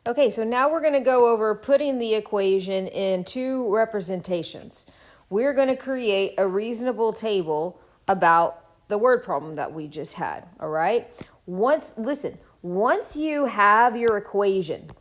Okay, so now we're going to go over putting the equation in two representations. We're going to create a reasonable table about the word problem that we just had, all right? Once you have your equation,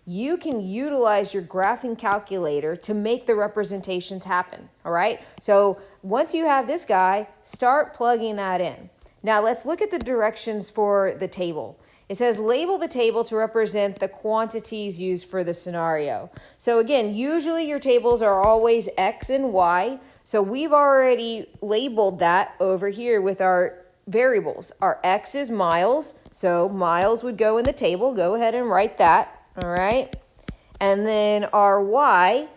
you can utilize your graphing calculator to make the representations happen, all right? So once you have this guy, start plugging that in. Now let's look at the directions for the table. It says label the table to represent the quantities used for the scenario. So again, usually your tables are always X and Y. So we've already labeled that over here with our variables. Our X is miles, so miles would go in the table. Go ahead and write that, all right? And then our Y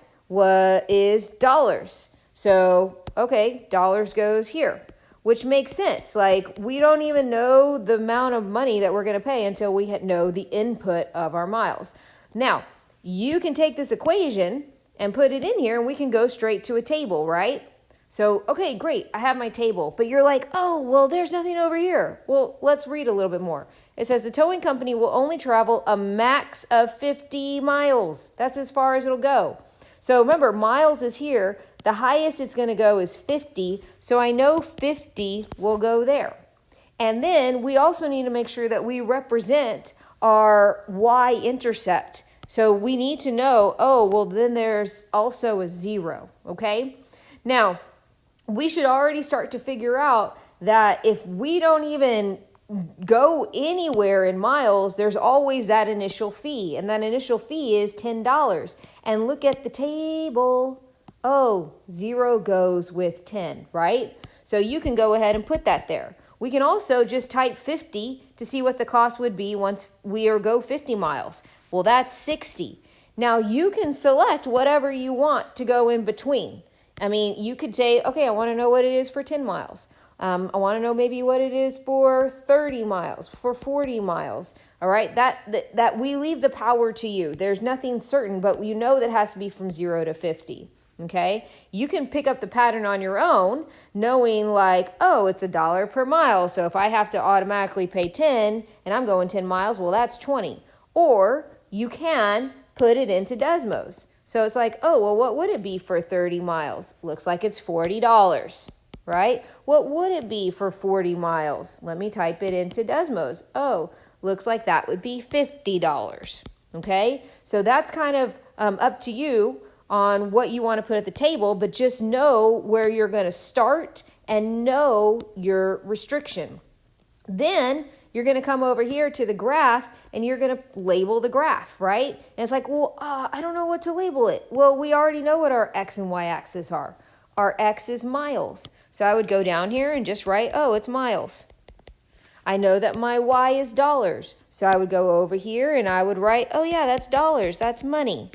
is dollars. So, okay, dollars goes here, which makes sense. Like, we don't even know the amount of money that we're going to pay until we know the input of our miles. Now, you can take this equation and put it in here, and we can go straight to a table, right? So, okay, great, I have my table. But you're like, oh, well, there's nothing over here. Well, let's read a little bit more. It says the towing company will only travel a max of 50 miles. That's as far as it'll go. So remember, miles is here. The highest it's going to go is 50. So I know 50 will go there. And then we also need to make sure that we represent our y-intercept. So we need to know, oh, well, then there's also a 0, okay? Now, we should already start to figure out that if we don't even go anywhere in miles, there's always that initial fee, and that initial fee is $10. And look at the table. Oh, 0 goes with 10, right? So you can go ahead and put that there. We can also just type 50 to see what the cost would be once we go 50 miles. Well, that's 60. Now you can select whatever you want to go in between. I mean, you could say, okay, I want to know what it is for 10 miles. I want to know maybe what it is for 30 miles, for 40 miles. All right, that we leave the power to you. There's nothing certain, but you know that has to be from 0 to 50. Okay, you can pick up the pattern on your own, knowing like, oh, it's $1 per mile. So if I have to automatically pay 10 and I'm going 10 miles, well, that's 20. Or you can put it into Desmos. So it's like, oh, well, what would it be for 30 miles? Looks like it's $40. Right? What would it be for 40 miles? Let me type it into Desmos. Oh, looks like that would be $50. Okay? So that's kind of up to you on what you want to put at the table, but just know where you're going to start and know your restriction. Then you're going to come over here to the graph and you're going to label the graph, right? And it's like, well, I don't know what to label it. Well, we already know what our X and Y axis are. Our X is miles. So I would go down here and just write, oh, it's miles. I know that my Y is dollars. So I would go over here and I would write, oh yeah, that's dollars, that's money.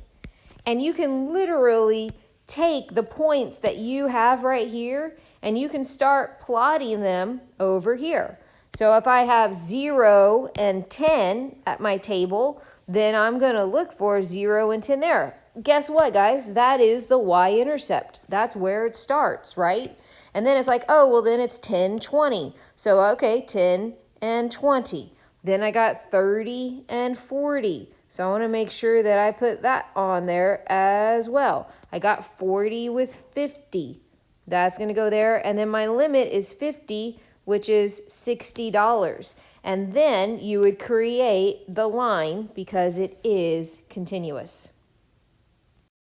And you can literally take the points that you have right here and you can start plotting them over here. So if I have 0 and 10 at my table, then I'm going to look for 0 and 10 there. Guess what, guys? That is the y-intercept. That's where it starts, right? And then it's like, oh, well, then it's 10, 20. So, okay, 10 and 20. Then I got 30 and 40. So I want to make sure that I put that on there as well. I got 40 with 50. That's going to go there. And then my limit is 50, which is $60. And then you would create the line because it is continuous.